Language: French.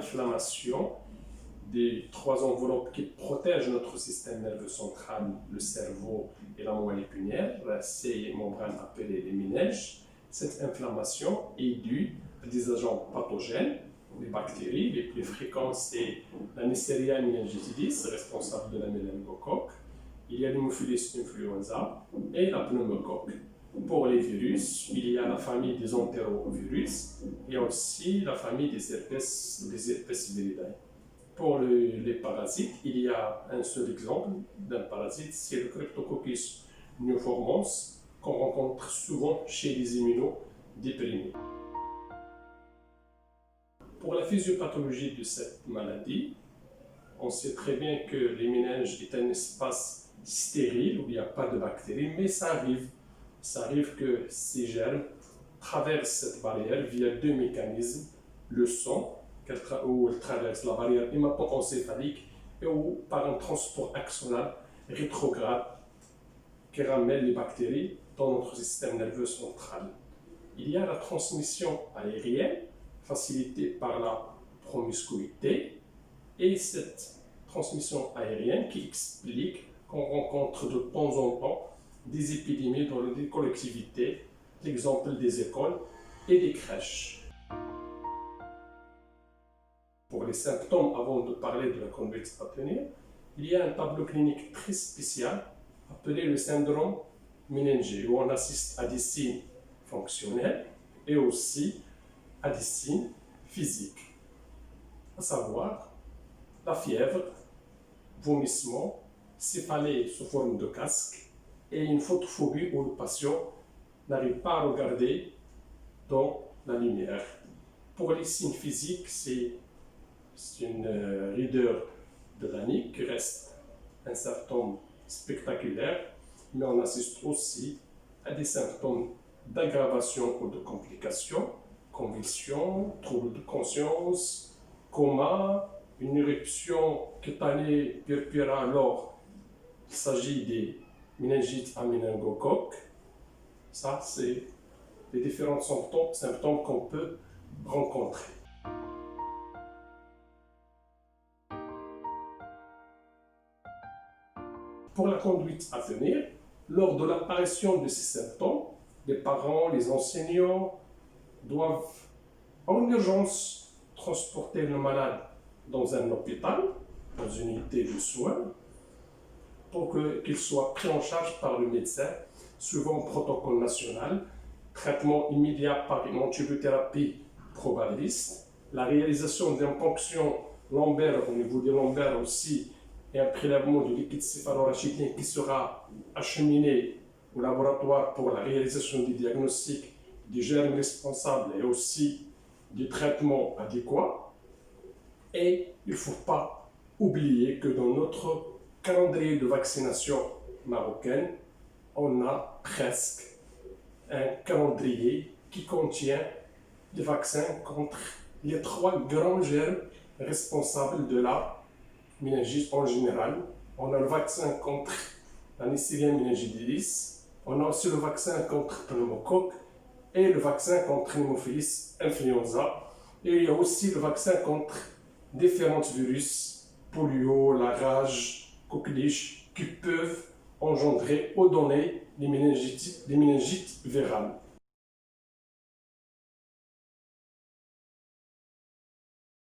inflammation des trois enveloppes qui protègent notre système nerveux central, le cerveau et la moelle épinière, ces membranes appelées les méninges. Cette inflammation est due à des agents pathogènes, les bactéries. Les plus fréquents, c'est la Neisseria meningitidis, responsable de la méningocoque. Il y a l'Haemophilus influenza et la pneumocoque. Pour les virus, il y a la famille des entérovirus et aussi la famille des herpès viridae. Pour les parasites, il y a un seul exemple d'un parasite, c'est le Cryptococcus neoformans, qu'on rencontre souvent chez les immunodéprimés. Pour la physiopathologie de cette maladie, on sait très bien que les méninges est un espace stérile où il n'y a pas de bactéries, mais ça arrive que ces germes traversent cette barrière via deux mécanismes, le sang, où elle traverse la barrière hémato-encéphalique et ou par un transport axonal rétrograde qui ramène les bactéries dans notre système nerveux central. Il y a la transmission aérienne facilitée par la promiscuité et cette transmission aérienne qui explique qu'on rencontre de temps en temps des épidémies dans les collectivités, l'exemple des écoles et des crèches. Pour les symptômes, avant de parler de la conduite à tenir, il y a un tableau clinique très spécial appelé le syndrome méningé, où on assiste à des signes fonctionnels et aussi à des signes physiques, à savoir la fièvre, vomissement, céphalée sous forme de casque et une photophobie où le patient n'arrive pas à regarder dans la lumière. Pour les signes physiques, c'est une raideur de la nuque qui reste un symptôme spectaculaire, mais on assiste aussi à des symptômes d'aggravation ou de complications, convulsions, troubles de conscience, coma, une éruption cutanée purpura alors il s'agit des méningites à méningocoque. Ça, c'est les différents symptômes qu'on peut rencontrer. Pour la conduite à tenir, lors de l'apparition de ces symptômes, les parents, les enseignants doivent en urgence transporter le malade dans un hôpital, dans une unité de soins, pour qu'il soit pris en charge par le médecin, suivant le protocole national, traitement immédiat par une antibiothérapie probabiliste, la réalisation d'une ponction lombaire au niveau des lombaires aussi, et un prélèvement de liquide céphalorachidien qui sera acheminé au laboratoire pour la réalisation des diagnostics des germes responsables et aussi des traitements adéquats. Et il ne faut pas oublier que dans notre calendrier de vaccination marocaine, on a presque un calendrier qui contient des vaccins contre les trois grands germes responsables de la méningite en général. On a le vaccin contre la Neisseria meningitidis, on a aussi le vaccin contre pneumocoque et le vaccin contre Haemophilus influenza. Et il y a aussi le vaccin contre différents virus, polio, la rage, coqueluche, qui peuvent engendrer ou donner des méningites virales.